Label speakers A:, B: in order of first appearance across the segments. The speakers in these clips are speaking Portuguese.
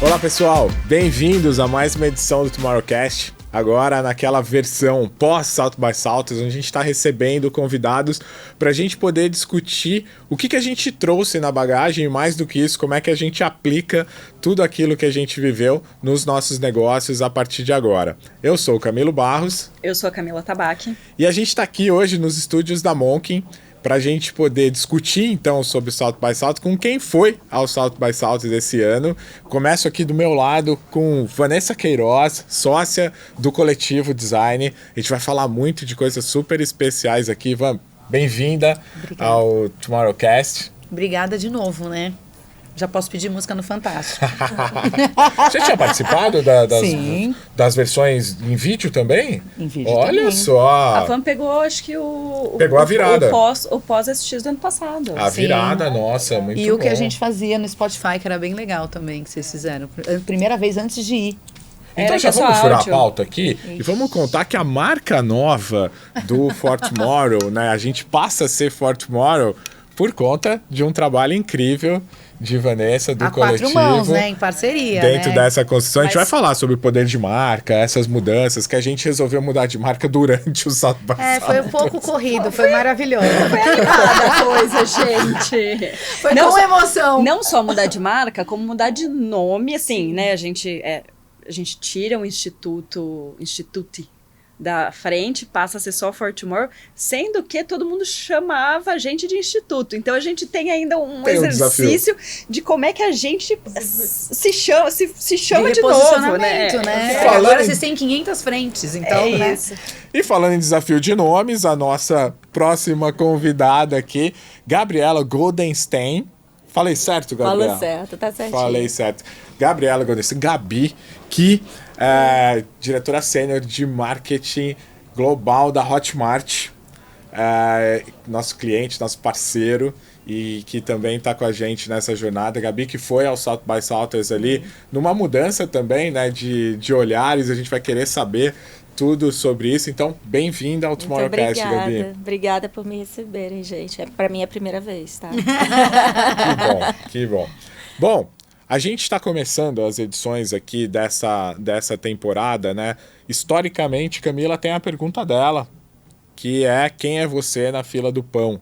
A: Olá pessoal, bem-vindos a mais uma edição do Tomorrowcast. Agora naquela versão pós-South by Southwest, onde a gente está recebendo convidados para a gente poder discutir o que a gente trouxe na bagagem e mais do que isso, como é que a gente aplica tudo aquilo que a gente viveu nos nossos negócios a partir de agora. Eu sou o Camilo Barros.
B: Eu sou a Camila Tabachi.
A: E a gente está aqui hoje nos estúdios da Monkin para a gente poder discutir, então, sobre o South by Southwest com quem foi ao South by Southwest desse ano. Começo aqui do meu lado com Vanessa Queiroz, sócia do Coletivo Design. A gente vai falar muito de coisas super especiais aqui. Van, bem-vinda ao Tomorrowcast.
C: Obrigada de novo, né? Já posso pedir música no Fantástico.
A: Você tinha participado das versões em vídeo também?
C: Em vídeo
A: Olha
C: também.
A: só!
B: A Van pegou, acho que
A: Pegou a virada.
B: O pós-SX do ano passado.
A: A virada, nossa, muito bom.
C: E o que a gente fazia no Spotify, que era bem legal também, que vocês fizeram. Primeira vez antes de ir.
A: Então já vamos furar a pauta aqui e vamos contar que a marca nova do For Tomorrow, né? A gente passa a ser For Tomorrow por conta de um trabalho incrível de Vanessa, do Coletivo.
C: 4 mãos, né? Em parceria,
A: dentro
C: né?
A: dessa construção. A gente vai falar sobre o poder de marca, essas mudanças, que a gente resolveu mudar de marca durante o South by Southwest.
C: Foi um pouco corrido, foi maravilhoso.
B: Foi animada a coisa, gente.
C: Foi com emoção.
B: Não só mudar de marca, como mudar de nome, assim, né? A gente tira o Institute da frente, passa a ser só For Tomorrow, sendo que todo mundo chamava a gente de instituto. Então a gente tem ainda um exercício de como é que a gente se chama de novo, né?
C: Agora vocês têm 500 frentes, então, né?
B: Isso.
A: E falando em desafio de nomes, a nossa próxima convidada aqui, Gabriela Goldenstein. Falei certo, Gabriela?
D: Fala certo, tá certinho.
A: Falei certo. Gabriela Goldenstein, Gabi, que é diretora sênior de marketing global da Hotmart, nosso cliente, nosso parceiro, e que também está com a gente nessa jornada. Gabi, que foi ao South by Southwest ali, numa mudança também, né, de olhares, a gente vai querer saber tudo sobre isso. Então, bem-vinda ao Tomorrowcast, Gabi.
D: Obrigada por me receberem, gente. Para mim é a primeira vez, tá?
A: Que bom. Bom, a gente está começando as edições aqui dessa temporada, né? Historicamente, Camila tem a pergunta dela, que é: quem é você na fila do pão?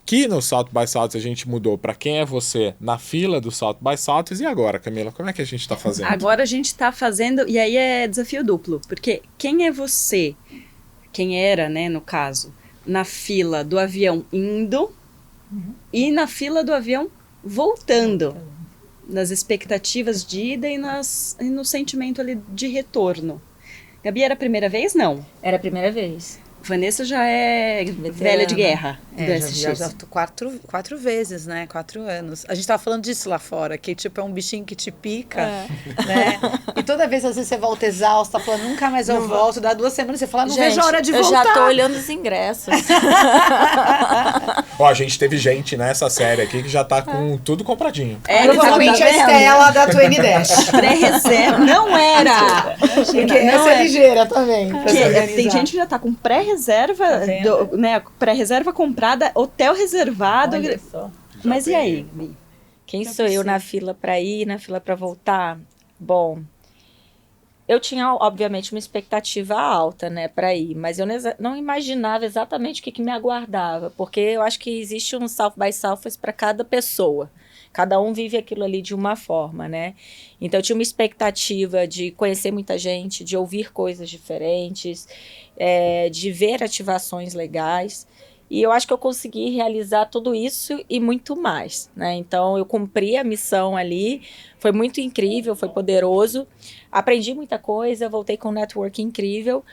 A: Que no South by Southwest a gente mudou para quem é você na fila do South by Southwest. E agora, Camila, como é que a gente está fazendo?
B: Agora a gente está fazendo, e aí é desafio duplo, porque quem é você, quem era, né, no caso, na fila do avião indo e na fila do avião voltando, nas expectativas de ida e no sentimento ali de retorno. Gabi, era a primeira vez? Não.
D: Era a primeira vez.
B: Vanessa já é velha de guerra do SX.
C: Já tô 4 vezes, né? 4 anos. A gente tava falando disso lá fora, que tipo é um bichinho que te pica, né? E toda vez, às vezes, você volta exausta, falando, nunca mais eu volto. Dá 2 semanas, você fala, não vejo a hora de voltar.
D: Eu já tô olhando os ingressos.
A: Ó, a gente teve gente nessa série aqui que já tá com tudo compradinho.
C: Provavelmente a Estela da Twenty Dash.
B: Pré-reserva. Não era!
C: Porque essa é ligeira também.
B: Tem gente que já tá com pré-reserva, né? Pré-reserva comprada, hotel reservado.
C: Olha só.
B: Mas e aí, Gabi?
D: Quem sou eu na fila para ir, na fila para voltar? Bom, eu tinha, obviamente, uma expectativa alta, né, para ir, mas eu não imaginava exatamente o que me aguardava, porque eu acho que existe um South by Southwest para cada pessoa. Cada um vive aquilo ali de uma forma, né? Então, eu tinha uma expectativa de conhecer muita gente, de ouvir coisas diferentes, de ver ativações legais. E eu acho que eu consegui realizar tudo isso e muito mais, né? Então, eu cumpri a missão ali, foi muito incrível, foi poderoso. Aprendi muita coisa, voltei com um network incrível.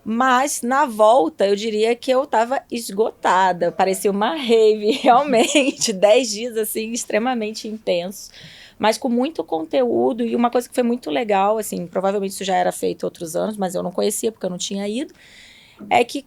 D: Mas, na volta, eu diria que eu estava esgotada. Parecia uma rave, realmente. 10 dias, assim, extremamente intensos. Mas com muito conteúdo. E uma coisa que foi muito legal, assim, provavelmente isso já era feito outros anos, mas eu não conhecia porque eu não tinha ido, é que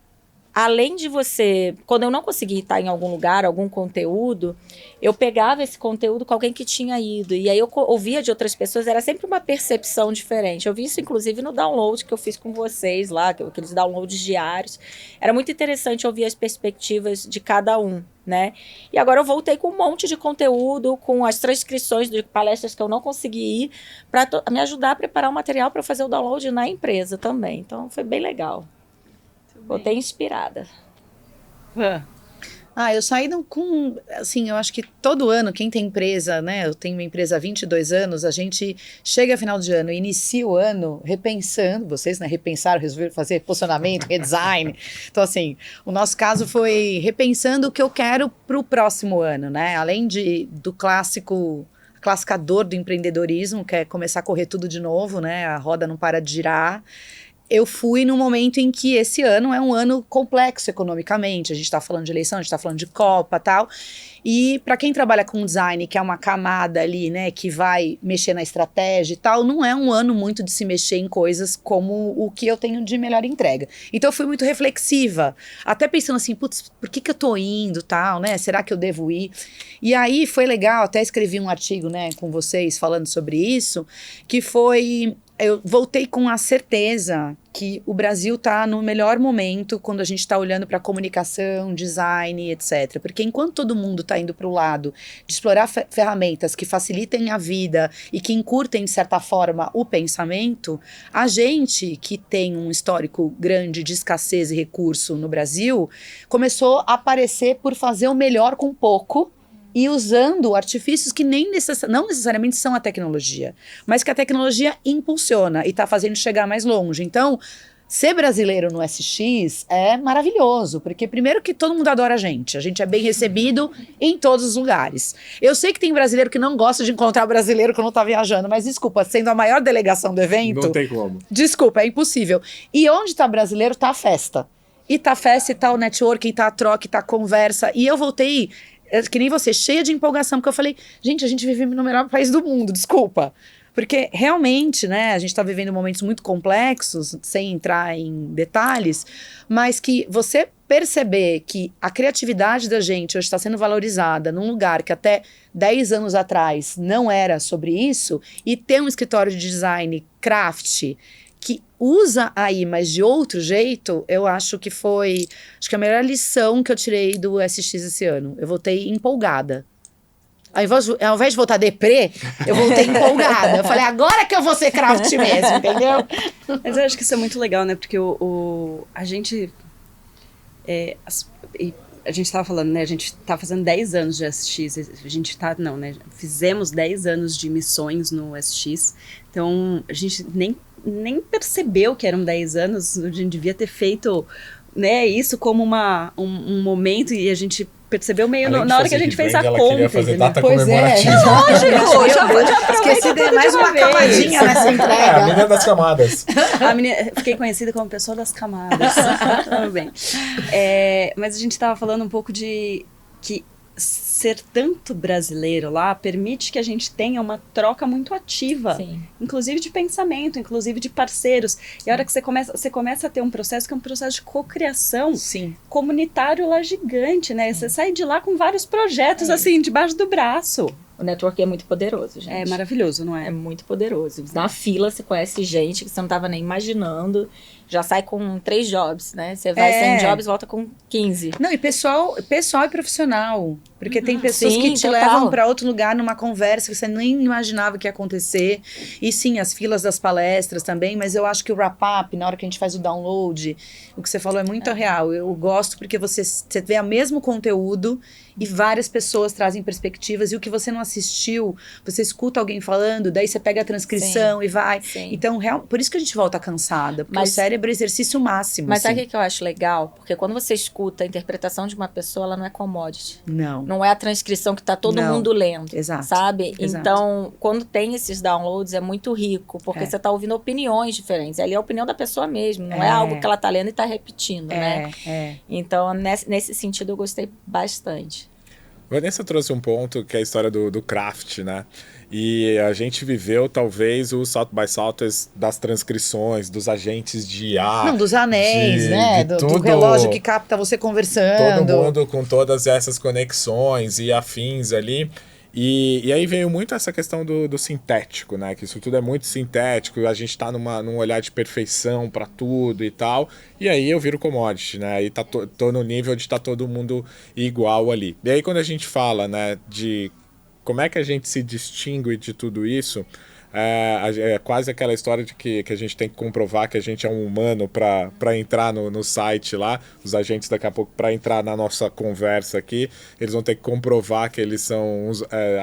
D: além de você... Quando eu não conseguia estar em algum lugar, algum conteúdo, eu pegava esse conteúdo com alguém que tinha ido. E aí eu ouvia de outras pessoas, era sempre uma percepção diferente. Eu vi isso, inclusive, no download que eu fiz com vocês lá, aqueles downloads diários. Era muito interessante ouvir as perspectivas de cada um, né? E agora eu voltei com um monte de conteúdo, com as transcrições de palestras que eu não consegui ir, para me ajudar a preparar o material para fazer o download na empresa também. Então, foi bem legal. Voltei inspirada.
C: Eu saí com, assim, eu acho que todo ano, quem tem empresa, né, eu tenho uma empresa há 22 anos, a gente chega a final de ano, inicia o ano repensando, vocês, né, repensaram, resolveram fazer posicionamento, redesign, então assim, o nosso caso foi repensando o que eu quero para o próximo ano, né, além do clássica dor do empreendedorismo, que é começar a correr tudo de novo, né, a roda não para de girar. Eu fui num momento em que esse ano é um ano complexo economicamente. A gente está falando de eleição, a gente está falando de Copa e tal. E para quem trabalha com design, que é uma camada ali, né, que vai mexer na estratégia e tal, não é um ano muito de se mexer em coisas como o que eu tenho de melhor entrega. Então eu fui muito reflexiva, até pensando assim, putz, por que eu tô indo tal, né? Será que eu devo ir? E aí foi legal, até escrevi um artigo, né, com vocês falando sobre isso, que foi... Eu voltei com a certeza que o Brasil está no melhor momento quando a gente está olhando para comunicação, design, etc. Porque enquanto todo mundo está indo para o lado de explorar ferramentas que facilitem a vida e que encurtem, de certa forma, o pensamento, a gente, que tem um histórico grande de escassez e recurso no Brasil, começou a aparecer por fazer o melhor com pouco, e usando artifícios que não necessariamente são a tecnologia, mas que a tecnologia impulsiona e está fazendo chegar mais longe. Então, ser brasileiro no SX é maravilhoso, porque primeiro que todo mundo adora a gente é bem recebido em todos os lugares. Eu sei que tem brasileiro que não gosta de encontrar brasileiro quando está viajando, mas desculpa, sendo a maior delegação do evento...
A: Não tem como.
C: Desculpa, é impossível. E onde está brasileiro, está a festa. E tá a festa, e tá o networking, tá a troca, e tá a conversa. E eu voltei... que nem você, cheia de empolgação, porque eu falei, gente, a gente vive no melhor país do mundo, desculpa. Porque realmente, né, a gente está vivendo momentos muito complexos, sem entrar em detalhes, mas que você perceber que a criatividade da gente hoje está sendo valorizada num lugar que até 10 anos atrás não era sobre isso, e ter um escritório de design craft que usa aí, mas de outro jeito, eu acho que foi a melhor lição que eu tirei do SX esse ano. Eu voltei empolgada. Ao invés de voltar deprê, eu voltei empolgada. Eu falei, agora que eu vou ser craft mesmo, entendeu?
B: Mas eu acho que isso é muito legal, né? Porque a gente... a gente estava falando, né? A gente está fazendo 10 anos de SX. A gente tá... Não, né? Fizemos 10 anos de missões no SX. Então, a gente nem percebeu que eram 10 anos, a gente devia ter feito, né, isso como um momento, e a gente percebeu meio na hora que a gente fez a conta.
A: Queria fazer data
C: pois
A: comemorativa.
B: Lógico, já
C: esqueci de mais uma camadinha nessa entrega.
A: A menina das camadas.
B: Fiquei conhecida como pessoa das camadas. Tudo bem. Mas a gente estava falando um pouco de que ser tanto brasileiro lá permite que a gente tenha uma troca muito ativa.
D: Sim.
B: Inclusive de pensamento, inclusive de parceiros. E a hora que você começa a ter um processo que é um processo de cocriação comunitário lá gigante, né? Você sai de lá com vários projetos, assim, debaixo do braço.
D: O network é muito poderoso, gente.
B: É maravilhoso, não é?
D: É muito poderoso. Na fila você conhece gente que você não estava nem imaginando. Já sai com 3 jobs, né? Você vai 100 jobs, volta com 15.
C: Não, e pessoal e profissional. Porque tem pessoas
D: Sim,
C: que te
D: total.
C: levam para outro lugar numa conversa que você nem imaginava que ia acontecer. E sim, as filas das palestras também, mas eu acho que o wrap-up, na hora que a gente faz o download, o que você falou é muito real. Eu gosto porque você vê o mesmo conteúdo e várias pessoas trazem perspectivas, e o que você não assistiu, você escuta alguém falando, daí você pega a transcrição e vai.
D: Sim.
C: Então, por isso que a gente volta cansada, porque o cérebro é exercício máximo.
D: Mas
C: assim.
D: sabe o que eu acho legal? Porque quando você escuta a interpretação de uma pessoa, ela não é commodity.
C: Não.
D: Não é a transcrição que tá todo mundo lendo.
C: Exato.
D: Sabe?
C: Exato.
D: Então, quando tem esses downloads, é muito rico, porque você tá ouvindo opiniões diferentes. Ali é a opinião da pessoa mesmo, não é algo que ela tá lendo e tá repetindo, né? Então, nesse sentido, eu gostei bastante.
A: Vanessa trouxe um ponto que é a história do craft, né? E a gente viveu, talvez, o South by Southwest das transcrições, dos agentes de IA.
C: Não, dos anéis, né? Do relógio que capta você conversando.
A: Todo mundo com todas essas conexões e afins ali. E aí veio muito essa questão do sintético, né? Que isso tudo é muito sintético, a gente tá num olhar de perfeição para tudo e tal. E aí eu viro commodity, né? E tô no nível de tá todo mundo igual ali. E aí quando a gente fala, né, de como é que a gente se distingue de tudo isso, é quase aquela história de que a gente tem que comprovar que a gente é um humano para entrar no site lá. Os agentes daqui a pouco, para entrar na nossa conversa aqui, eles vão ter que comprovar que eles são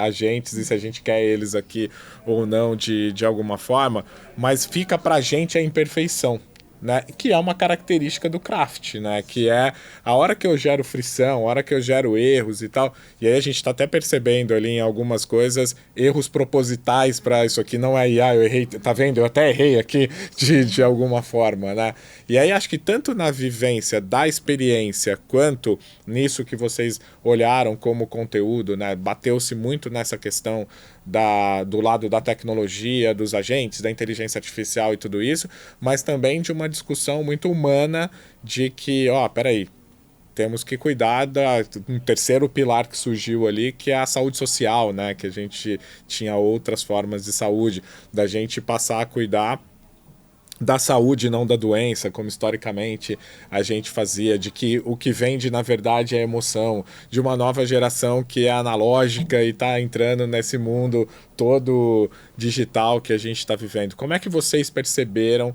A: agentes e se a gente quer eles aqui ou não de alguma forma. Mas fica para a gente a imperfeição, né? Que é uma característica do craft, né? Que é a hora que eu gero frição, a hora que eu gero erros e tal. E aí a gente está até percebendo ali em algumas coisas erros propositais para isso aqui. Não é IA, eu errei, tá vendo? Eu até errei aqui de alguma forma, né? E aí acho que tanto na vivência da experiência quanto nisso que vocês olharam como conteúdo, né? Bateu-se muito nessa questão do lado da tecnologia, dos agentes, da inteligência artificial e tudo isso, mas também de uma discussão muito humana de que, peraí, temos que cuidar um terceiro pilar que surgiu ali, que é a saúde social, né? Que a gente tinha outras formas de saúde, da gente passar a cuidar da saúde, não da doença, como historicamente a gente fazia, de que o que vende, na verdade, é emoção, de uma nova geração que é analógica e está entrando nesse mundo todo digital que a gente está vivendo. Como é que vocês perceberam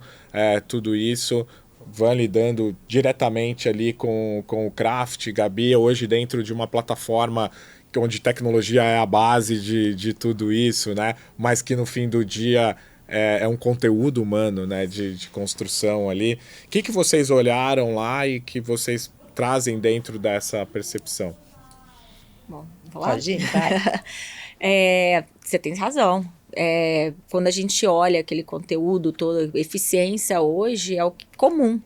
A: tudo isso? Van lidando diretamente ali com o craft, Gabi, hoje dentro de uma plataforma onde tecnologia é a base de tudo isso, né? Mas que no fim do dia é um conteúdo humano, né, de construção ali. O que vocês olharam lá e que vocês trazem dentro dessa percepção?
D: Bom, vou falar?
C: Pode ir, vai.
D: Você tem razão. Quando a gente olha aquele conteúdo todo, eficiência hoje é o comum.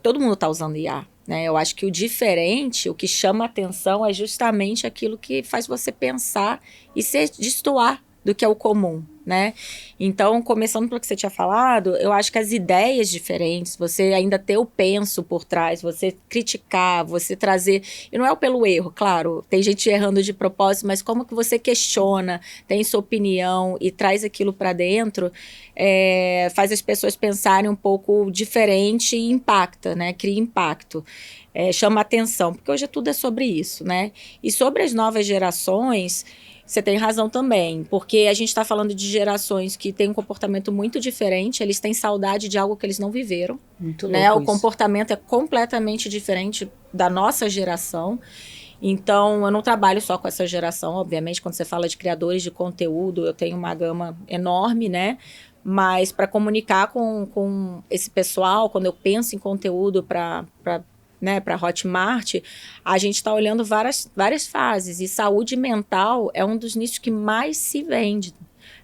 D: Todo mundo está usando IA, né? Eu acho que o diferente, o que chama atenção é justamente aquilo que faz você pensar e se destoar do que é o comum, né? Então, começando pelo que você tinha falado, eu acho que as ideias diferentes, você ainda ter o penso por trás, você criticar, você trazer, e não é pelo erro, claro, tem gente errando de propósito, mas como que você questiona, tem sua opinião e traz aquilo para dentro, faz as pessoas pensarem um pouco diferente e impacta, né? Cria impacto. Chama atenção, porque hoje tudo é sobre isso, né? E sobre as novas gerações, você tem razão também, porque a gente está falando de gerações que têm um comportamento muito diferente, eles têm saudade de algo que eles não viveram.
C: Muito
D: né?
C: louco
D: O comportamento é completamente diferente da nossa geração. Então, eu não trabalho só com essa geração, obviamente, quando você fala de criadores de conteúdo, eu tenho uma gama enorme, né? Mas para comunicar com esse pessoal, quando eu penso em conteúdo para Hotmart, a gente está olhando várias fases. E saúde mental é um dos nichos que mais se vende.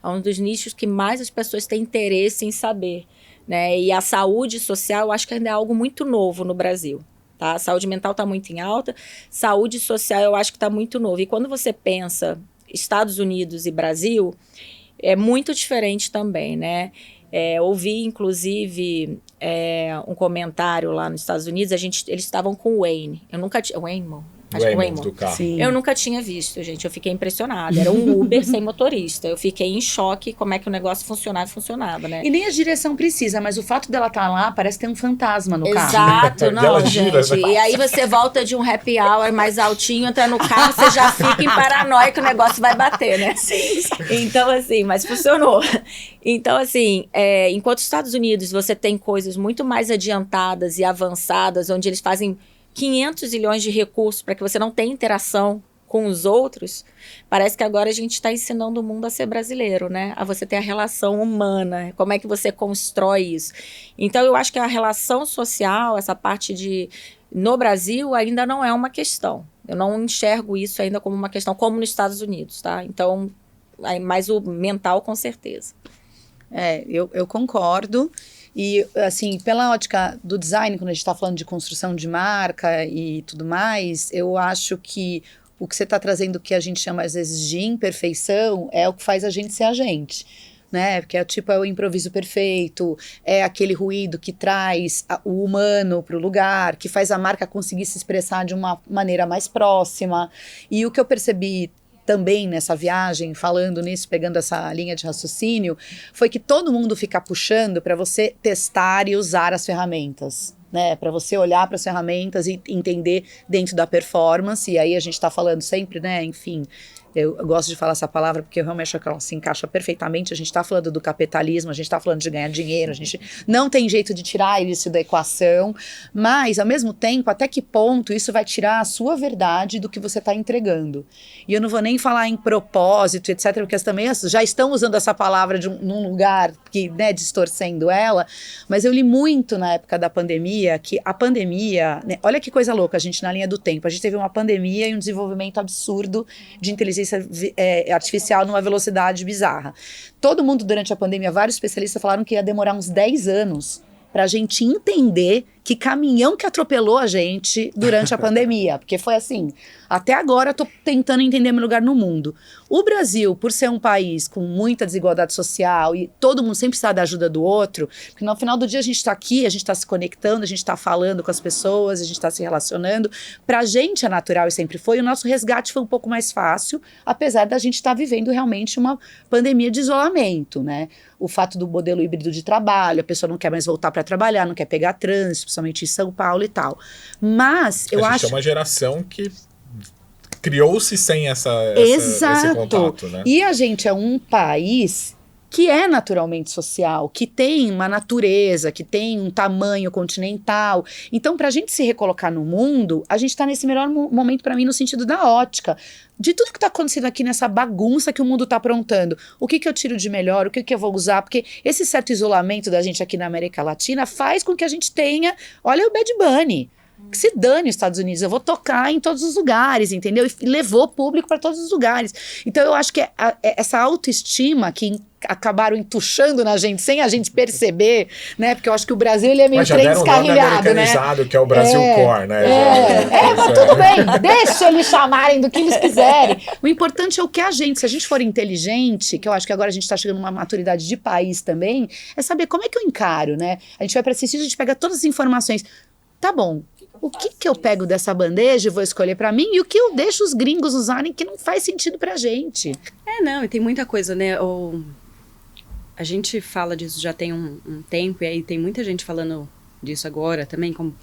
D: É um dos nichos que mais as pessoas têm interesse em saber. Né? E a saúde social, eu acho que ainda é algo muito novo no Brasil. Tá? A saúde mental está muito em alta. Saúde social, eu acho que está muito novo. E quando você pensa Estados Unidos e Brasil, é muito diferente também, né? Ouvi, inclusive, um comentário lá nos Estados Unidos, eles estavam com o Wayne. Eu nunca tinha... Waymo? Acho que Waymo.
A: Do carro.
C: Sim.
D: Eu nunca tinha visto, gente. Eu fiquei impressionada. Era um Uber sem motorista. Eu fiquei em choque como é que o negócio funcionava, né?
C: E nem a direção precisa, mas o fato dela estar lá parece ter um fantasma no carro.
D: Exato, não,
A: ela gira,
D: gente.
A: né?
D: E aí você volta de um happy hour mais altinho, entra no carro, você já fica em paranoia que o negócio vai bater, né?
C: Sim.
D: Então, assim, mas funcionou. Então, assim, enquanto os Estados Unidos você tem coisas muito mais adiantadas e avançadas, onde eles fazem 500 milhões de recursos para que você não tenha interação com os outros, parece que agora a gente está ensinando o mundo a ser brasileiro, né? A você ter a relação humana, como é que você constrói isso. Então, eu acho que a relação social, essa parte no Brasil, ainda não é uma questão. Eu não enxergo isso ainda como uma questão, como nos Estados Unidos, tá? Então, mas o mental, com certeza.
C: Eu concordo. E, assim, pela ótica do design, quando a gente está falando de construção de marca e tudo mais, eu acho que o que você está trazendo, que a gente chama às vezes de imperfeição, é o que faz a gente ser a gente. Né? Porque é o improviso perfeito, é aquele ruído que traz o humano para o lugar, que faz a marca conseguir se expressar de uma maneira mais próxima. E o que eu percebi também nessa viagem, falando nisso, pegando essa linha de raciocínio, foi que todo mundo fica puxando para você testar e usar as ferramentas. Né, para você olhar para as ferramentas e entender dentro da performance, e aí a gente está falando sempre, né, enfim, eu gosto de falar essa palavra porque eu realmente acho que ela se encaixa perfeitamente. A gente está falando do capitalismo, a gente está falando de ganhar dinheiro, a gente não tem jeito de tirar isso da equação, mas ao mesmo tempo, até que ponto isso vai tirar a sua verdade do que você está entregando? E eu não vou nem falar em propósito, etc, porque as também já estão usando essa palavra num lugar que, né, distorcendo ela, mas eu li muito na época da pandemia, que a pandemia, né, olha que coisa louca, a gente na linha do tempo, a gente teve uma pandemia e um desenvolvimento absurdo de inteligência artificial numa velocidade bizarra. Todo mundo durante a pandemia, vários especialistas falaram que ia demorar uns 10 anos para a gente entender que caminhão que atropelou a gente durante a pandemia, porque foi assim, até agora eu tô tentando entender meu lugar no mundo. O Brasil, por ser um país com muita desigualdade social e todo mundo sempre precisa da ajuda do outro, porque no final do dia a gente tá aqui, a gente tá se conectando, a gente tá falando com as pessoas, a gente tá se relacionando, pra gente é natural e sempre foi, o nosso resgate foi um pouco mais fácil, apesar da gente estar vivendo realmente uma pandemia de isolamento, né? O fato do modelo híbrido de trabalho, a pessoa não quer mais voltar para trabalhar, não quer pegar trânsito, principalmente em São Paulo e tal. Mas eu acho...
A: A gente é uma geração que criou-se sem esse contato, né?
C: E a gente é um país que é naturalmente social, que tem uma natureza, que tem um tamanho continental. Então, para a gente se recolocar no mundo, a gente está nesse melhor momento para mim no sentido da ótica. De tudo que está acontecendo aqui nessa bagunça que o mundo está aprontando. O que eu tiro de melhor, o que eu vou usar, porque esse certo isolamento da gente aqui na América Latina faz com que a gente tenha, olha o Bad Bunny, que se dane os Estados Unidos, eu vou tocar em todos os lugares, entendeu? E levou público para todos os lugares. Então eu acho que essa autoestima que acabaram entuchando na gente sem a gente perceber, né? Porque eu acho que o Brasil ele é meio trem descarrilhado, né?
A: Que é o Brasil Core, né?
C: Mas tudo bem, deixa eles chamarem do que eles quiserem. O importante é o que se a gente for inteligente, que eu acho que agora a gente está chegando numa maturidade de país também, é saber como é que eu encaro, né? A gente vai para assistir, a gente pega todas as informações. Tá bom, o que eu pego dessa bandeja e vou escolher pra mim e o que eu deixo os gringos usarem que não faz sentido pra gente?
B: Não, e tem muita coisa, né? A gente fala disso já tem um tempo, e aí tem muita gente falando disso agora também, como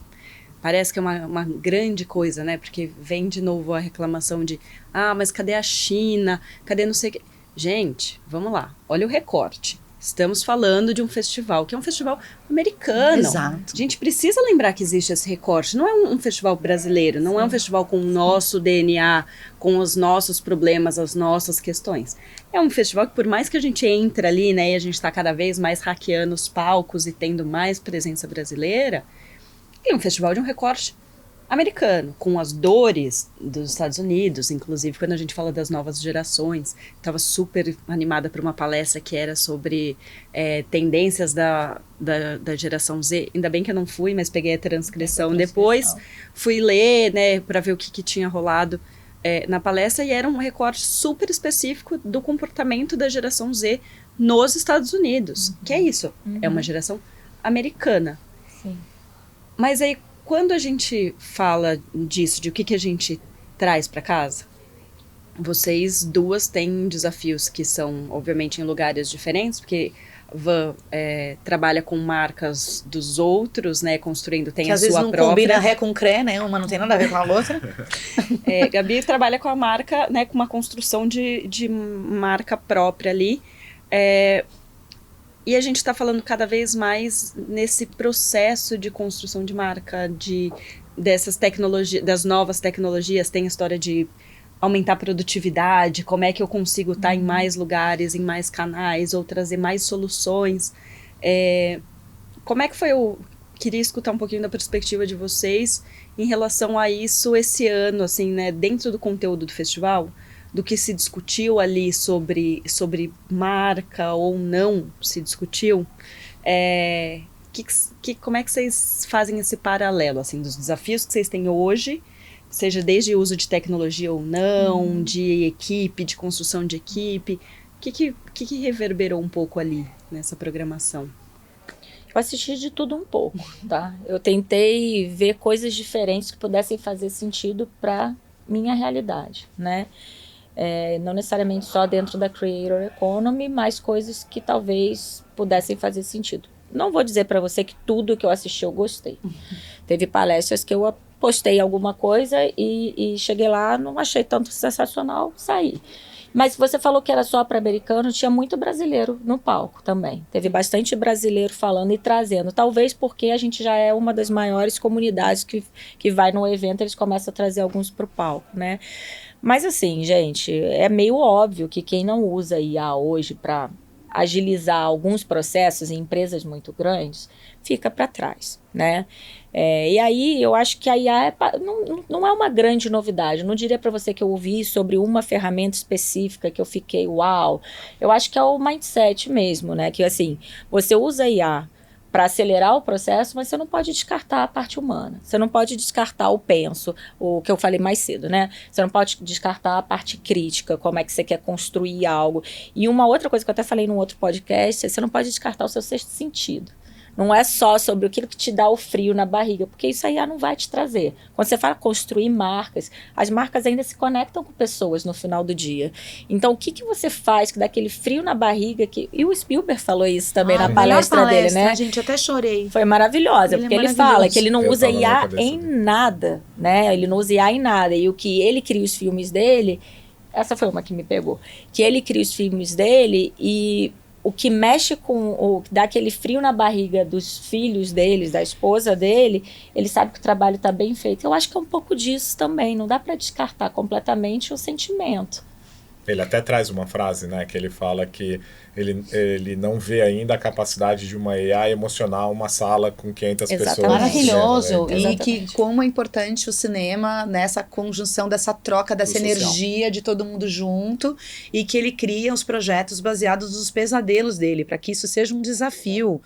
B: parece que é uma grande coisa, né? Porque vem de novo a reclamação de, mas cadê a China? Cadê não sei o que? Gente, vamos lá, olha o recorte. Estamos falando de um festival que é um festival americano.
C: Exato.
B: A gente precisa lembrar que existe esse recorte. Não é um festival brasileiro, não é um festival com o nosso DNA, com os nossos problemas, as nossas questões. É um festival que, por mais que a gente entre ali, né, e a gente está cada vez mais hackeando os palcos e tendo mais presença brasileira, é um festival de um recorte americano, com as dores dos Estados Unidos, inclusive quando a gente fala das novas gerações. Estava super animada para uma palestra que era sobre tendências da geração Z. Ainda bem que eu não fui, mas peguei a transcrição depois, fui ler, né, para ver o que tinha rolado na palestra, e era um recorte super específico do comportamento da geração Z nos Estados Unidos. Que é isso? É uma geração americana.
D: Sim.
B: Mas aí, quando a gente fala disso, de o que a gente traz para casa, vocês duas têm desafios que são, obviamente, em lugares diferentes, porque Van trabalha com marcas dos outros, né, construindo, tem
C: que
B: a
C: às vezes
B: sua
C: não
B: própria.
C: Combina ré com cré, né? Uma não tem nada a ver com a outra.
B: Gabi trabalha com a marca, né, com uma construção de marca própria ali. E a gente está falando cada vez mais nesse processo de construção de marca, dessas tecnologias, das novas tecnologias. Tem a história de aumentar a produtividade, como é que eu consigo estar em mais lugares, em mais canais, ou trazer mais soluções. Como é que foi? Eu queria escutar um pouquinho da perspectiva de vocês em relação a isso esse ano, assim, né, dentro do conteúdo do festival, do que se discutiu ali sobre marca ou não se discutiu. como é que vocês fazem esse paralelo, assim, dos desafios que vocês têm hoje, seja desde o uso de tecnologia ou não, de equipe, de construção de equipe, o que reverberou um pouco ali nessa programação?
D: Eu assisti de tudo um pouco, tá? Eu tentei ver coisas diferentes que pudessem fazer sentido para minha realidade, né? Não necessariamente só dentro da Creator Economy, mas coisas que talvez pudessem fazer sentido. Não vou dizer para você que tudo que eu assisti eu gostei. Teve palestras que eu postei alguma coisa e cheguei lá, não achei tanto sensacional, saí. Mas você falou que era só para americano, tinha muito brasileiro no palco também. Teve bastante brasileiro falando e trazendo. Talvez porque a gente já é uma das maiores comunidades que vai no evento, eles começam a trazer alguns para o palco, né? Mas assim, gente, é meio óbvio que quem não usa IA hoje para agilizar alguns processos em empresas muito grandes, fica para trás, né? E aí eu acho que a IA não é uma grande novidade. Eu não diria para você que eu ouvi sobre uma ferramenta específica que eu fiquei uau. Eu acho que é o mindset mesmo, né? Que assim, você usa a IA para acelerar o processo, mas você não pode descartar a parte humana. Você não pode descartar o penso, o que eu falei mais cedo, né? Você não pode descartar a parte crítica, como é que você quer construir algo. E uma outra coisa que eu até falei num outro podcast, você não pode descartar o seu sexto sentido. Não é só sobre aquilo que te dá o frio na barriga, porque isso aí não vai te trazer. Quando você fala construir marcas, as marcas ainda se conectam com pessoas no final do dia. Então, o que você faz que dá aquele frio na barriga? E o Spielberg falou isso também na palestra dele, né?
C: Gente, até chorei.
D: Foi maravilhosa, porque ele fala que ele não usa IA em nada, né? Ele não usa IA em nada. E o que ele cria os filmes dele, essa foi uma que me pegou, que ele cria os filmes dele e o que mexe com, dá aquele frio na barriga dos filhos deles, da esposa dele, ele sabe que o trabalho está bem feito. Eu acho que é um pouco disso também, não dá para descartar completamente o sentimento.
A: Ele até traz uma frase, né, que ele fala que ele não vê ainda a capacidade de uma AI emocionar uma sala com 500 pessoas.
C: Maravilhoso.
A: Né?
C: E que como é importante o cinema nessa conjunção dessa troca, dessa energia de todo mundo junto, e que ele cria os projetos baseados nos pesadelos dele, para que isso seja um desafio.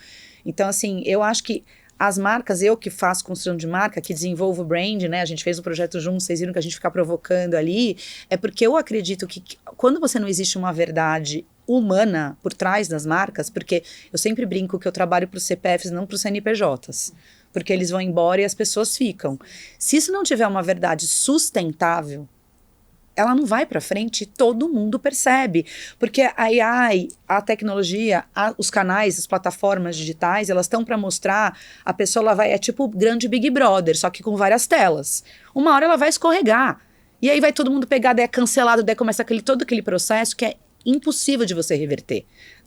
C: Então, assim, eu acho que as marcas, eu que faço construção de marca, que desenvolvo brand, né? A gente fez um projeto junto, vocês viram que a gente fica provocando ali. É porque eu acredito que quando você não existe uma verdade humana por trás das marcas, porque eu sempre brinco que eu trabalho para os CPFs, não para os CNPJs. Porque eles vão embora e as pessoas ficam. Se isso não tiver uma verdade sustentável, ela não vai para frente, todo mundo percebe. Porque a AI, a tecnologia, os canais, as plataformas digitais, elas estão para mostrar, a pessoa ela vai, é tipo o grande Big Brother, só que com várias telas. Uma hora ela vai escorregar. E aí vai todo mundo pegar, daí é cancelado, daí começa todo aquele processo que é impossível de você reverter.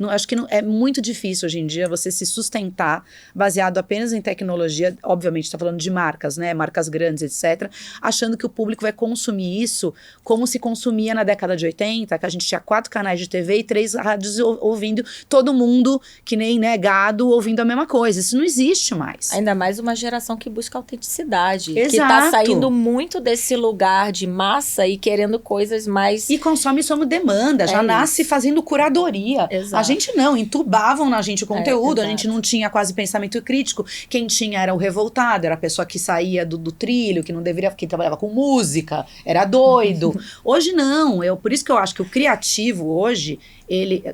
C: Acho que é muito difícil hoje em dia você se sustentar baseado apenas em tecnologia, obviamente está falando de marcas, né, marcas grandes, etc., achando que o público vai consumir isso como se consumia na década de 80, que a gente tinha 4 canais de TV e 3 rádios ouvindo, todo mundo, que nem, né, gado, ouvindo a mesma coisa. Isso não existe mais.
D: Ainda mais uma geração que busca autenticidade,
C: Exato.
D: que está saindo muito desse lugar de massa e querendo coisas mais...
C: E consome sob demanda, já nasce fazendo curadoria.
D: Exato.
C: A gente não, entubavam na gente o conteúdo, a gente não tinha quase pensamento crítico. Quem tinha era o revoltado, era a pessoa que saía do trilho, que não deveria, que trabalhava com música, era doido. Hoje não, por isso que eu acho que o criativo hoje,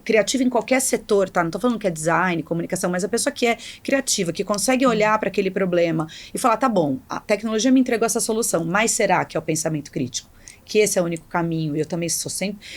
C: criativo em qualquer setor, tá? Não tô falando que é design, comunicação, mas a pessoa que é criativa, que consegue olhar para aquele problema e falar, tá bom, a tecnologia me entregou essa solução, mas será que é o pensamento crítico? Que esse é o único caminho. Eu também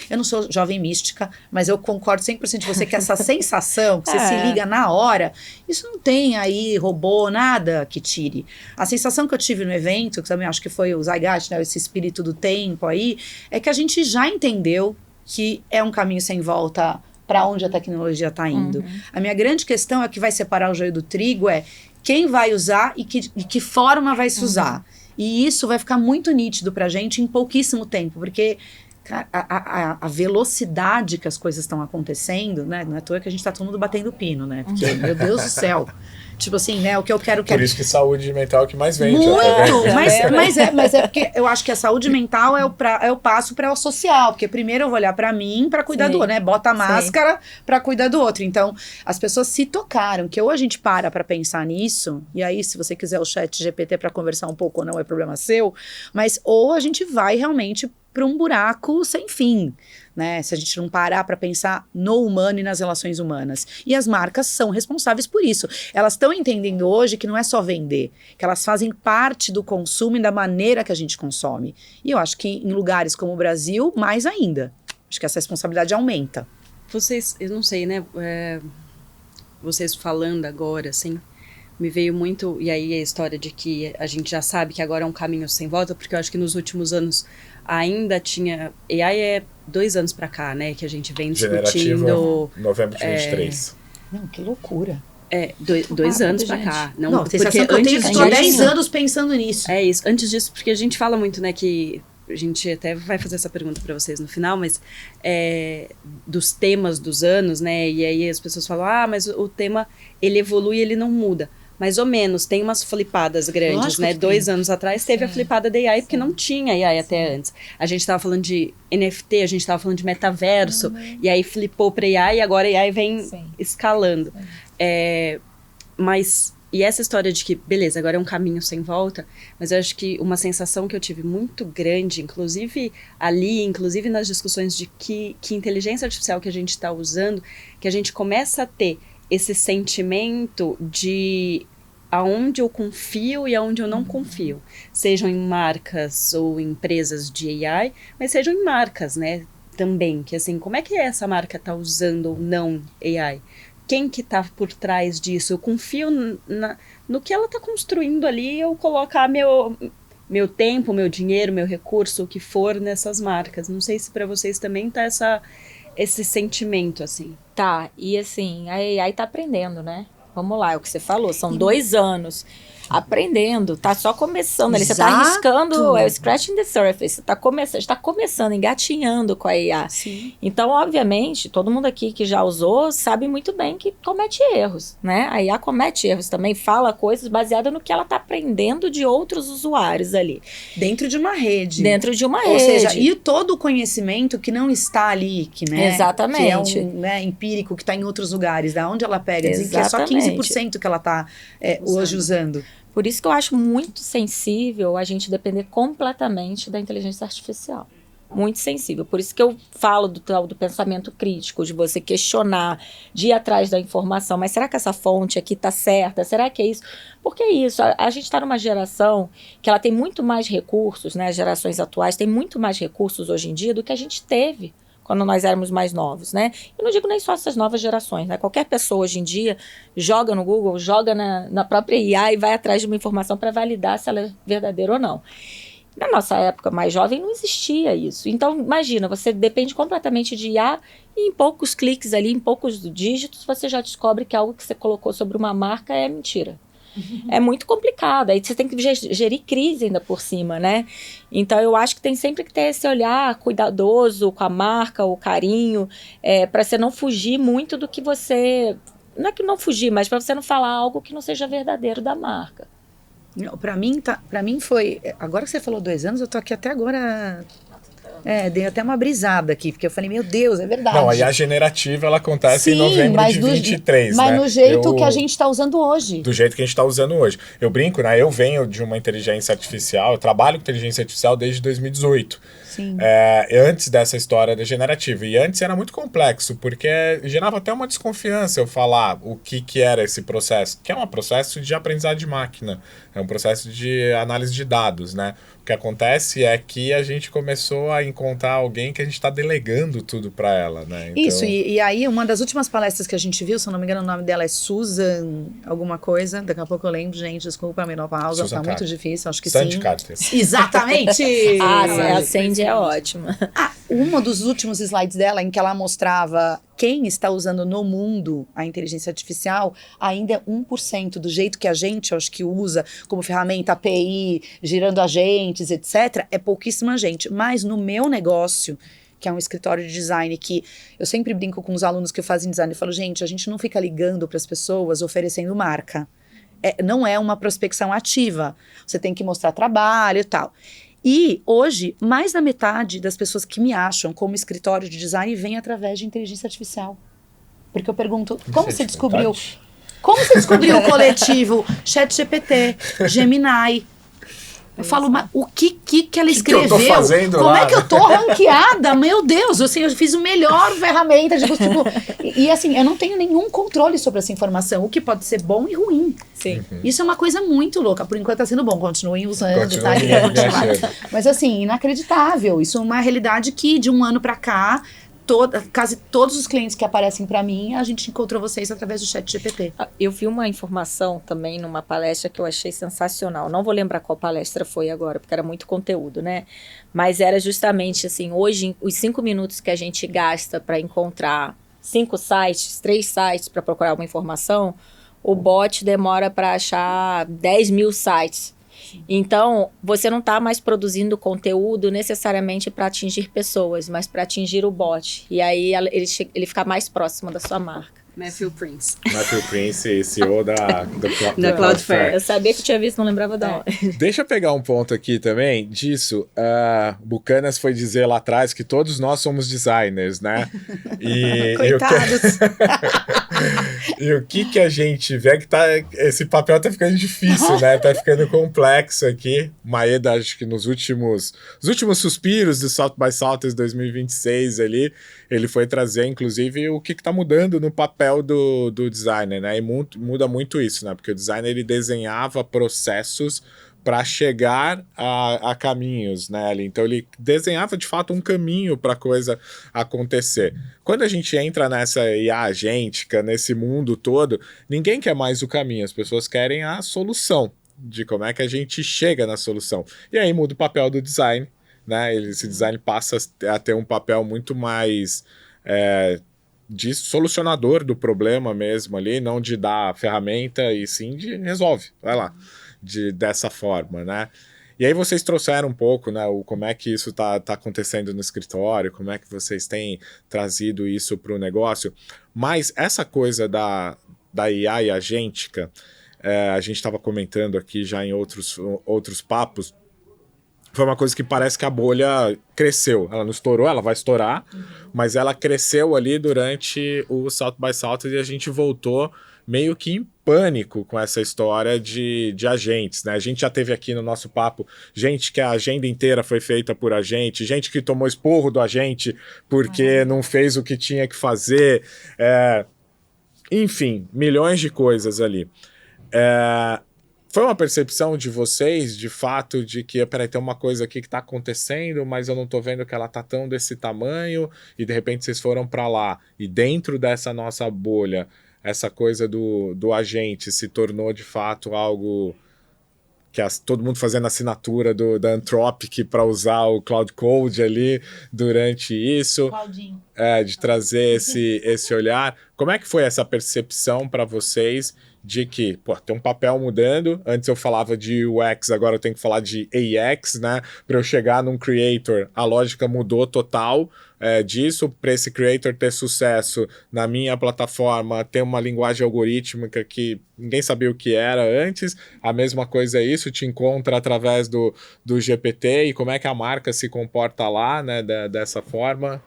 C: eu não sou jovem mística, mas eu concordo 100% de você que essa sensação, que você se liga na hora, isso não tem aí robô, nada que tire. A sensação que eu tive no evento, que também acho que foi o Zeitgeist, né, esse espírito do tempo aí, é que a gente já entendeu que é um caminho sem volta para onde a tecnologia está indo. A minha grande questão é que vai separar o joio do trigo é quem vai usar e que forma vai se usar. E isso vai ficar muito nítido pra gente em pouquíssimo tempo, porque, cara, a velocidade que as coisas estão acontecendo, né? Não é à toa que a gente tá todo mundo batendo pino, né? Porque, meu Deus do céu. Tipo assim, né? O que eu quero...
A: Por isso que saúde mental é o que mais vende.
C: Muito! Mas é porque eu acho que a saúde mental é o passo para o social. Porque primeiro eu vou olhar para mim para cuidar do outro, né? Bota a máscara para cuidar do outro. Então, as pessoas se tocaram. Que ou a gente para pensar nisso, e aí, se você quiser o chat GPT para conversar um pouco ou não, é problema seu. Mas ou a gente vai realmente para um buraco sem fim, né? Se a gente não parar para pensar no humano e nas relações humanas. E as marcas são responsáveis por isso. Elas estão entendendo hoje que não é só vender, que elas fazem parte do consumo e da maneira que a gente consome. E eu acho que em lugares como o Brasil, mais ainda. Acho que essa responsabilidade aumenta.
B: Vocês, eu não sei, né? Vocês falando agora, assim, me veio muito... E aí a história de que a gente já sabe que agora é um caminho sem volta, porque eu acho que nos últimos anos ainda tinha... AI é 2 anos pra cá, né? Que a gente vem discutindo...
A: Novembro de 23.
C: Não, que loucura.
B: 2 anos pra cá.
C: Não, sensação que eu tenho que estou 10 anos pensando nisso.
B: É isso. Antes disso, porque a gente fala muito, né, que... A gente até vai fazer essa pergunta para vocês no final, mas dos temas dos anos, né? E aí as pessoas falam, mas o tema, ele evolui, ele não muda. Mais ou menos, tem umas flipadas grandes, lógico, né? 2 anos atrás teve a flipada da AI, porque não tinha AI até antes. A gente estava falando de NFT, a gente estava falando de metaverso, e aí flipou para AI, e agora a AI vem escalando. E essa história de que, beleza, agora é um caminho sem volta, mas eu acho que uma sensação que eu tive muito grande, inclusive nas discussões de que inteligência artificial que a gente está usando, que a gente começa a ter esse sentimento de aonde eu confio e aonde eu não confio. Sejam em marcas ou empresas de AI, mas sejam em marcas, né, também. Que assim, como é que essa marca está usando ou não AI? Quem que está por trás disso? Eu confio no que ela está construindo ali, eu colocar meu tempo, meu dinheiro, meu recurso, o que for nessas marcas. Não sei se para vocês também tá esse sentimento, assim.
D: Tá, e assim, a AI tá aprendendo, né? Vamos lá, é o que você falou, são 2 anos aprendendo, tá só começando ali, você tá arriscando, scratching the surface, você tá começando, engatinhando com a IA.
C: Sim.
D: Então, obviamente, todo mundo aqui que já usou sabe muito bem que comete erros, né? A IA comete erros também, fala coisas baseadas no que ela tá aprendendo de outros usuários ali.
C: Dentro de uma rede.
D: Ou
C: seja, e todo o conhecimento que não está ali, né?
D: Exatamente.
C: Que é né, empírico, que está em outros lugares, da onde ela pega, dizem que é só 15% que ela está hoje usando.
D: Por isso que eu acho muito sensível a gente depender completamente da inteligência artificial. Muito sensível. Por isso que eu falo do pensamento crítico, de você questionar, de ir atrás da informação. Mas será que essa fonte aqui está certa? Será que é isso? Porque é isso. A gente está numa geração que ela tem muito mais recursos, né? As gerações atuais têm muito mais recursos hoje em dia do que a gente teve quando nós éramos mais novos, né? Eu não digo nem só essas novas gerações, né? Qualquer pessoa hoje em dia joga no Google, joga na própria IA e vai atrás de uma informação para validar se ela é verdadeira ou não. Na nossa época mais jovem não existia isso. Então, imagina, você depende completamente de IA e em poucos cliques ali, em poucos dígitos, você já descobre que algo que você colocou sobre uma marca é mentira. É muito complicado, aí você tem que gerir crise ainda por cima, né? Então eu acho que tem sempre que ter esse olhar cuidadoso com a marca, o carinho, para você não fugir muito do que você... Não é que não fugir, mas para você não falar algo que não seja verdadeiro da marca.
C: Para mim foi... Agora que você falou 2 anos, eu tô aqui até agora... dei até uma brisada aqui, porque eu falei, meu Deus, é verdade.
A: Não, aí a generativa, ela acontece em novembro de 23,
C: mas
A: né?
C: no jeito que a gente está usando hoje.
A: Do jeito que a gente está usando hoje. Eu brinco, né? Eu venho de uma inteligência artificial, eu trabalho com inteligência artificial desde 2018.
C: Sim.
A: Antes dessa história degenerativa. E antes era muito complexo, porque gerava até uma desconfiança eu falar o que era esse processo. Que é um processo de aprendizado de máquina. É um processo de análise de dados, né? O que acontece é que a gente começou a encontrar alguém que a gente está delegando tudo para ela, né? Então...
C: Isso, e aí uma das últimas palestras que a gente viu, se eu não me engano o nome dela é Susan alguma coisa, daqui a pouco eu lembro, gente, desculpa a menopausa, tá muito difícil, acho que
A: Sandy
C: sim.
A: Carter.
C: Exatamente!
D: É a Sandy slide é ótima.
C: Um dos últimos slides dela, em que ela mostrava quem está usando no mundo a inteligência artificial, ainda é 1% do jeito que a gente, acho que usa como ferramenta API, girando agentes, etc. É pouquíssima gente. Mas no meu negócio, que é um escritório de design, que eu sempre brinco com os alunos que fazem design, eu falo, gente, a gente não fica ligando para as pessoas oferecendo marca. Não é uma prospecção ativa. Você tem que mostrar trabalho e tal. E hoje, mais da metade das pessoas que me acham como escritório de design vem através de inteligência artificial. Porque eu pergunto, como você descobriu o coletivo ChatGPT, Gemini? Eu falo, mas o que ela escreveu?
A: Que eu tô fazendo
C: Como
A: lá?
C: É que eu tô ranqueada? Meu Deus, assim, eu fiz a melhor ferramenta. Tipo, e assim, eu não tenho nenhum controle sobre essa informação, o que pode ser bom e ruim.
D: Sim.
C: Isso é uma coisa muito louca. Por enquanto tá sendo bom, continuem usando, tá?
A: Continuem
C: Continuar.
A: mexendo.
C: Mas assim, inacreditável. Isso é uma realidade que de um ano pra cá, quase todos os clientes que aparecem pra mim, a gente encontrou vocês através do ChatGPT.
D: Eu vi uma informação também numa palestra que eu achei sensacional. Não vou lembrar qual palestra foi agora, porque era muito conteúdo, né? Mas era justamente assim, hoje, os 5 minutos que a gente gasta para encontrar 5 sites, 3 sites para procurar uma informação, o bot demora para achar 10 mil sites. Então, você não está mais produzindo conteúdo necessariamente para atingir pessoas, mas para atingir o bot. E aí ele fica mais próximo da sua marca.
B: Matthew Prince.
A: Matthew Prince, CEO da
B: Cloudflare.
D: Eu sabia que eu tinha visto, não lembrava da onde.
A: Deixa eu pegar um ponto aqui também disso. Bucanas foi dizer lá atrás que todos nós somos designers, né?
C: Coitados.
A: E o que a gente vê que esse papel tá ficando difícil, né? Tá ficando complexo aqui. Maeda, acho que nos últimos suspiros do South by Southwest 2026 ali, ele foi trazer, inclusive, o que tá mudando no papel do designer, né? E muda muito isso, né? Porque o designer, ele desenhava processos para chegar a caminhos, né? Então ele desenhava de fato um caminho para a coisa acontecer. Quando a gente entra nessa IA agêntica, nesse mundo todo, ninguém quer mais o caminho, as pessoas querem a solução de como é que a gente chega na solução. E aí muda o papel do design, né? Esse design passa a ter um papel muito mais de solucionador do problema mesmo ali, não de dar a ferramenta e sim de resolve, vai lá. Dessa forma, né? E aí vocês trouxeram um pouco, né, como é que isso tá acontecendo no escritório, como é que vocês têm trazido isso para o negócio, mas essa coisa da IA e agêntica, a gente estava comentando aqui já em outros papos, foi uma coisa que parece que a bolha cresceu, ela não estourou, ela vai estourar, mas ela cresceu ali durante o South by Southwest e a gente voltou meio que em pânico com essa história de agentes, né? A gente já teve aqui no nosso papo gente que a agenda inteira foi feita por agente, gente que tomou esporro do agente porque não fez o que tinha que fazer, enfim, milhões de coisas ali. Foi uma percepção de vocês, de fato, de que, peraí, tem uma coisa aqui que está acontecendo, mas eu não estou vendo que ela está tão desse tamanho, e de repente vocês foram para lá, e dentro dessa nossa bolha, essa coisa do agente se tornou de fato algo que todo mundo fazendo assinatura da Anthropic para usar o Cloud Code ali durante isso.
C: Claudinho.
A: De trazer esse olhar. Como é que foi essa percepção para vocês de que, tem um papel mudando, antes eu falava de UX, agora eu tenho que falar de AX, né? Para eu chegar num creator, a lógica mudou total disso, para esse creator ter sucesso na minha plataforma, ter uma linguagem algorítmica que ninguém sabia o que era antes, a mesma coisa é isso, te encontra através do GPT, e como é que a marca se comporta lá, né, dessa forma?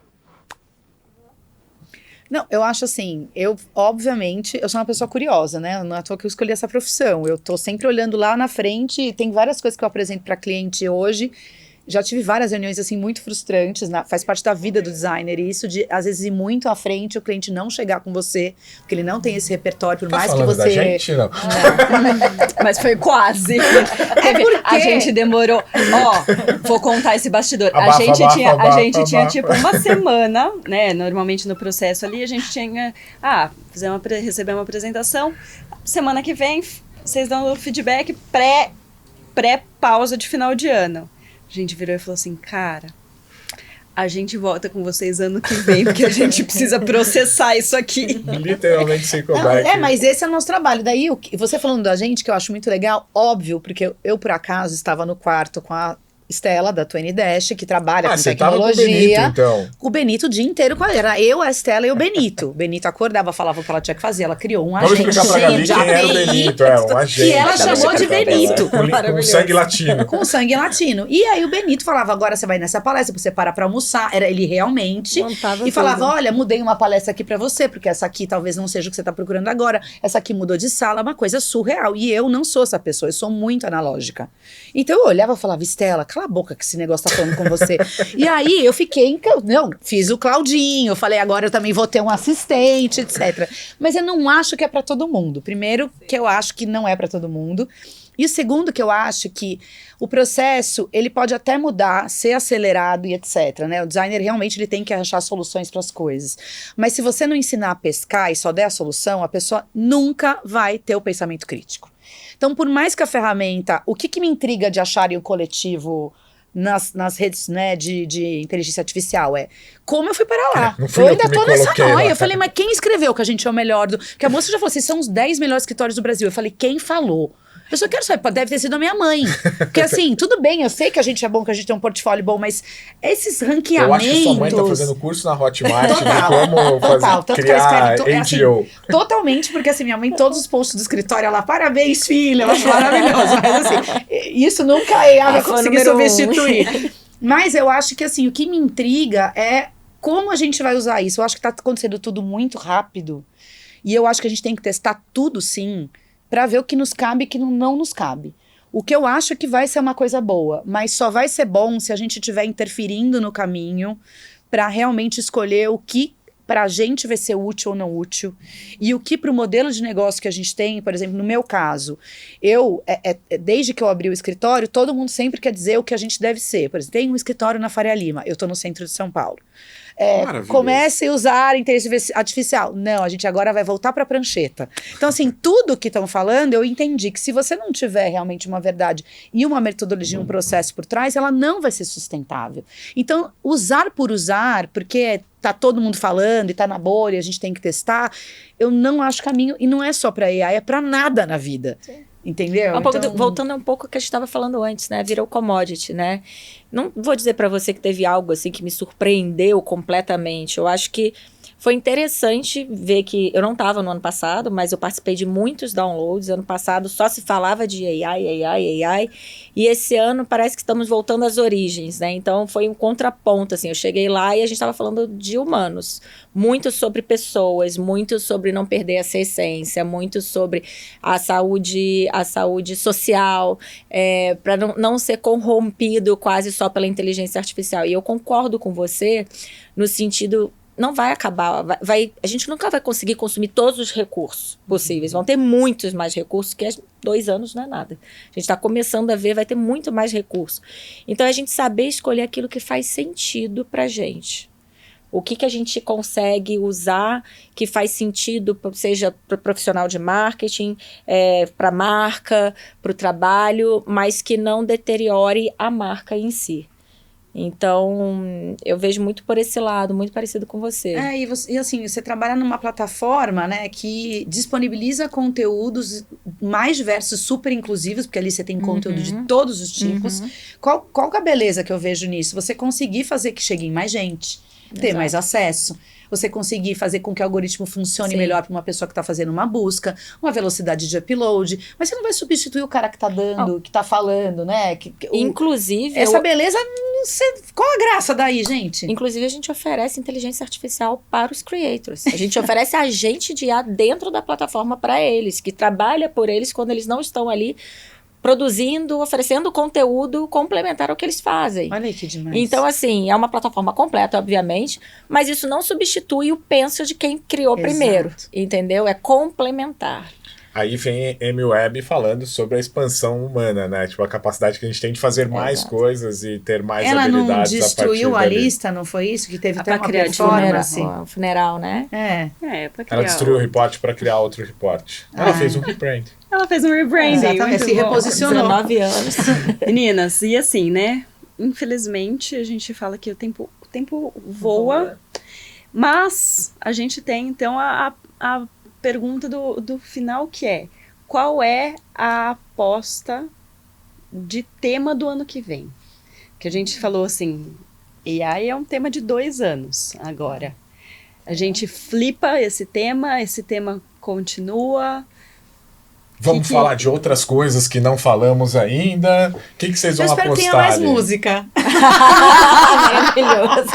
C: Não, eu acho assim, obviamente, eu sou uma pessoa curiosa, né? Não é à toa que eu escolhi essa profissão. Eu tô sempre olhando lá na frente e tem várias coisas que eu apresento para cliente hoje. Já tive várias reuniões, assim, muito frustrantes, faz parte da vida do designer, e isso de, às vezes, ir muito à frente, o cliente não chegar com você, porque ele não tem esse repertório, por mais que você...
A: Da gente, não?
B: Mas foi quase. A gente demorou... vou contar esse bastidor. A gente tinha, tipo, uma semana, né, normalmente no processo ali, a gente tinha... receber uma apresentação, semana que vem, vocês dão o feedback pré-pausa de final de ano. A gente virou e falou assim, cara, A gente volta com vocês ano que vem, porque a gente precisa processar isso aqui.
A: Literalmente sem comeback.
C: Mas esse é o nosso trabalho. Daí, você falando da gente, que eu acho muito legal, óbvio, porque eu por acaso, estava no quarto com a Estela, da Twenty Dash, que trabalha com
A: você
C: tecnologia.
A: Tava com o Benito, então.
C: O Benito o dia inteiro com ela. Era eu, a Estela e o Benito. O Benito acordava, falava o que ela tinha que fazer. Ela criou um agente.
A: Vamos explicar pra Gabi quem era o Benito. Um agente.
C: Que ela chamou de Benito.
A: Com sangue latino.
C: Com sangue latino. E aí o Benito falava, agora você vai nessa palestra, você para pra almoçar. Era ele realmente.
D: Montava
C: e falava,
D: tudo.
C: olha, mudei uma palestra aqui pra você, porque essa aqui talvez não seja o que você tá procurando agora. Essa aqui mudou de sala, uma coisa surreal. E eu não sou essa pessoa, eu sou muito analógica. Então eu olhava e falava, Estela, cala a boca que esse negócio tá falando com você. E aí eu fiquei, fiz o Claudinho, eu falei, agora eu também vou ter um assistente, etc. Mas eu não acho que é pra todo mundo. Primeiro, que eu acho que não é pra todo mundo. E o segundo, que eu acho que o processo, ele pode até mudar, ser acelerado e etc, né? O designer realmente ele tem que achar soluções para as coisas. Mas se você não ensinar a pescar e só der a solução, a pessoa nunca vai ter o pensamento crítico. Então, por mais que a ferramenta... O que me intriga de acharem o coletivo nas redes, né, de inteligência artificial como eu fui para lá. Eu ainda tô nessa noia. Eu falei, mas quem escreveu que a gente é o melhor do... Porque a moça já falou, vocês são os 10 melhores escritórios do Brasil. Eu falei, quem falou? Eu só quero saber, deve ter sido a minha mãe. Porque assim, tudo bem, eu sei que a gente é bom, que a gente tem um portfólio bom, mas esses ranqueamentos... Eu acho que
A: sua mãe tá fazendo curso na Hotmart de como criar AGO.
C: Totalmente, porque assim, minha mãe, todos os posts do escritório, ela, parabéns, filha, eu acho maravilhoso. Mas assim, isso nunca vai conseguir substituir. Mas eu acho que assim, o que me intriga é como a gente vai usar isso. Eu acho que tá acontecendo tudo muito rápido. E eu acho que a gente tem que testar tudo, sim, para ver o que nos cabe e o que não nos cabe. O que eu acho que vai ser uma coisa boa, mas só vai ser bom se a gente estiver interferindo no caminho para realmente escolher o que para a gente vai ser útil ou não útil, e o que para o modelo de negócio que a gente tem. Por exemplo, no meu caso, desde que eu abri o escritório, todo mundo sempre quer dizer o que a gente deve ser. Por exemplo, tem um escritório na Faria Lima, eu estou no centro de São Paulo. Comece a usar inteligência artificial. Não, a gente agora vai voltar para a prancheta. Então, assim, tudo que estão falando, eu entendi que se você não tiver realmente uma verdade e uma metodologia, um processo por trás, ela não vai ser sustentável. Então, usar por usar, porque tá todo mundo falando e tá na bolha, a gente tem que testar, eu não acho caminho, e não é só para AI, é para nada na vida. Sim. Entendeu?
D: Voltando um pouco ao que a gente estava falando antes, né? Virou commodity, né? Não vou dizer para você que teve algo assim que me surpreendeu completamente. Eu acho que foi interessante ver que eu não estava no ano passado, mas eu participei de muitos downloads. Ano passado só se falava de AI. E esse ano parece que estamos voltando às origens, né? Então foi um contraponto, assim. Eu cheguei lá e a gente estava falando de humanos. Muito sobre pessoas, muito sobre não perder essa essência, muito sobre a saúde social, para não ser corrompido quase só pela inteligência artificial. E eu concordo com você no sentido... Não vai acabar, a gente nunca vai conseguir consumir todos os recursos possíveis. Vão ter muitos mais recursos, que 2 anos não é nada. A gente está começando a ver, vai ter muito mais recursos. Então, a gente saber escolher aquilo que faz sentido para a gente. O que a gente consegue usar que faz sentido, seja para o profissional de marketing, para a marca, para o trabalho, mas que não deteriore a marca em si. Então, eu vejo muito por esse lado, muito parecido com você.
C: E assim, você trabalha numa plataforma, né, que disponibiliza conteúdos mais diversos, super inclusivos, porque ali você tem conteúdo de todos os tipos. Qual que é a beleza que eu vejo nisso? Você conseguir fazer que chegue em mais gente, ter mais acesso. Você conseguir fazer com que o algoritmo funcione melhor para uma pessoa que está fazendo uma busca, uma velocidade de upload, mas você não vai substituir o cara que está dando, que está falando, né?
D: Inclusive...
C: Essa beleza, qual a graça daí, gente?
D: Inclusive, a gente oferece inteligência artificial para os creators. A gente oferece agente de IA dentro da plataforma para eles, que trabalha por eles quando eles não estão ali produzindo, oferecendo conteúdo complementar ao que eles fazem.
C: Olha aí que demais.
D: Então, assim, é uma plataforma completa, obviamente, mas isso não substitui o penso de quem criou primeiro, entendeu? É complementar.
A: Aí vem MWeb falando sobre a expansão humana, né? Tipo, a capacidade que a gente tem de fazer mais coisas e ter mais habilidades a partir dali.
C: Ela não destruiu a lista, não foi isso? Que teve até uma performance.
D: O funeral, né?
B: Pra criar.
A: Ela destruiu o report para criar outro report. Ela fez um rebrand.
B: Ela fez um rebranding.
C: Exatamente, se reposicionou.
D: 19 anos.
B: Meninas, e assim, né? infelizmente, a gente fala que o tempo voa, mas a gente tem, então, a pergunta do final, que é: qual é a aposta de tema do ano que vem? Que a gente falou assim, AI é um tema de 2 anos agora. A gente flipa esse tema continua.
A: Vamos falar de outras coisas que não falamos ainda. O que vocês vão apostar?
C: Eu espero que tenha mais música.
D: Maravilhoso.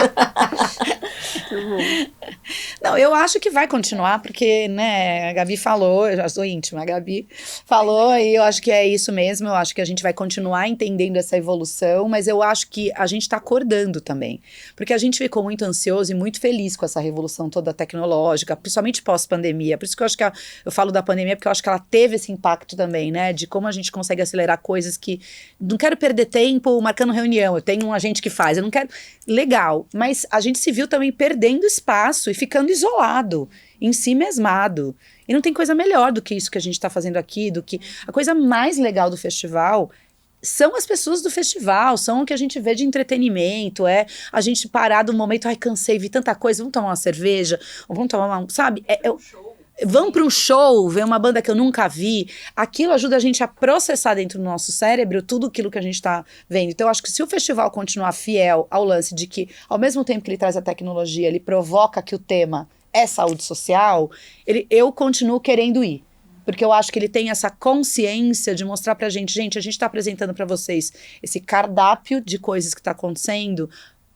C: Não, eu acho que vai continuar, porque, né, a Gabi falou, eu já sou íntima, a Gabi falou, e eu acho que é isso mesmo, eu acho que a gente vai continuar entendendo essa evolução, mas eu acho que a gente tá acordando também, porque a gente ficou muito ansioso e muito feliz com essa revolução toda tecnológica, principalmente pós-pandemia, por isso que eu acho que eu falo da pandemia, porque eu acho que ela teve esse impacto também, né, de como a gente consegue acelerar coisas que, não quero perder tempo marcando reunião, eu tenho um agente que faz, eu não quero, legal, mas a gente se viu também perdendo espaço e ficando isolado, em si mesmado. E não tem coisa melhor do que isso que a gente está fazendo aqui, do que a coisa mais legal do festival são as pessoas do festival, são o que a gente vê de entretenimento, é a gente parar do momento, ai, cansei, vi tanta coisa, vamos tomar uma cerveja, ou vamos tomar uma, sabe? Vamos para um show, ver uma banda que eu nunca vi, aquilo ajuda a gente a processar dentro do nosso cérebro tudo aquilo que a gente está vendo. Então, eu acho que se o festival continuar fiel ao lance de que, ao mesmo tempo que ele traz a tecnologia, ele provoca que o tema é saúde social, eu continuo querendo ir. Porque eu acho que ele tem essa consciência de mostrar pra gente, a gente está apresentando para vocês esse cardápio de coisas que está acontecendo.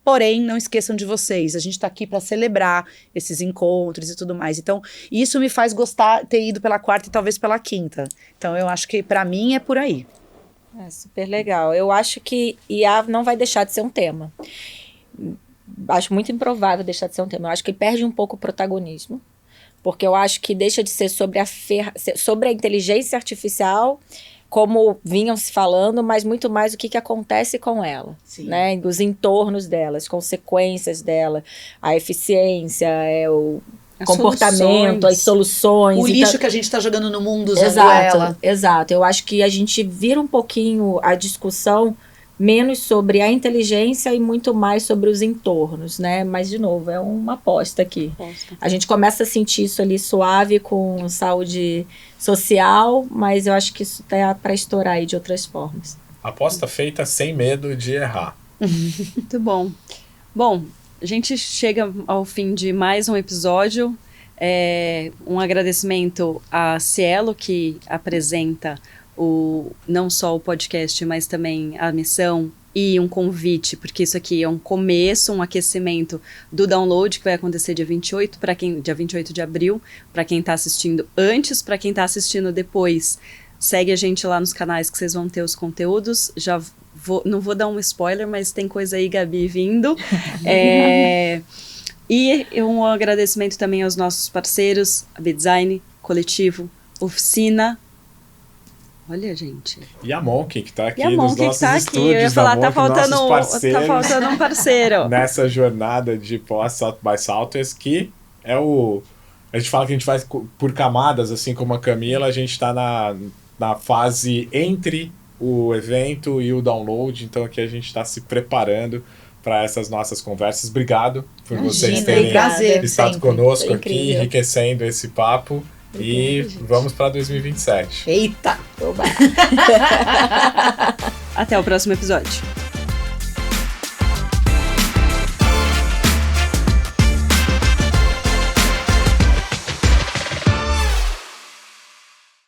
C: Porém, não esqueçam de vocês, a gente tá aqui para celebrar esses encontros e tudo mais. Então, isso me faz gostar, ter ido pela 4ª e talvez pela 5ª. Então, eu acho que para mim é por aí.
D: É super legal. Eu acho que IA não vai deixar de ser um tema. Acho muito improvável deixar de ser um tema. Eu acho que perde um pouco o protagonismo, porque eu acho que deixa de ser sobre a inteligência artificial, como vinham se falando, mas muito mais o que acontece com ela, né? Os entornos dela, as consequências dela, a eficiência, o comportamento, as soluções.
C: O lixo que a gente está jogando no mundo usando ela.
D: Exato. Eu acho que a gente vira um pouquinho a discussão menos sobre a inteligência e muito mais sobre os entornos, né? Mas, de novo, é uma aposta aqui. A gente começa a sentir isso ali suave com saúde social, mas eu acho que isso tá para estourar aí de outras formas.
A: Aposta feita sem medo de errar.
B: Muito bom. Bom, a gente chega ao fim de mais um episódio. Um agradecimento a Cielo, que apresenta não só o podcast, mas também a missão, e um convite, porque isso aqui é um começo, um aquecimento do download, que vai acontecer dia 28, dia 28 de abril, para quem está assistindo antes, para quem está assistindo depois. Segue a gente lá nos canais que vocês vão ter os conteúdos. Não vou dar um spoiler, mas tem coisa aí, Gabi, vindo. E um agradecimento também aos nossos parceiros, a B-Design, Coletivo, Oficina. Olha, gente.
A: E a Monkey, que tá aqui
B: e a
A: nos
B: Monkey
A: nossos
B: tá
A: estúdios.
B: Aqui. Eu ia falar,
A: tá faltando
B: um parceiro.
A: Nessa jornada de pós-South by Southwest, que é a gente fala que a gente faz por camadas, assim como a Camila, a gente tá na fase entre o evento e o download, então aqui a gente está se preparando para essas nossas conversas. Obrigado por vocês terem estado conosco aqui, enriquecendo esse papo. E vamos para 2027.
C: Eita!
B: Até o próximo episódio.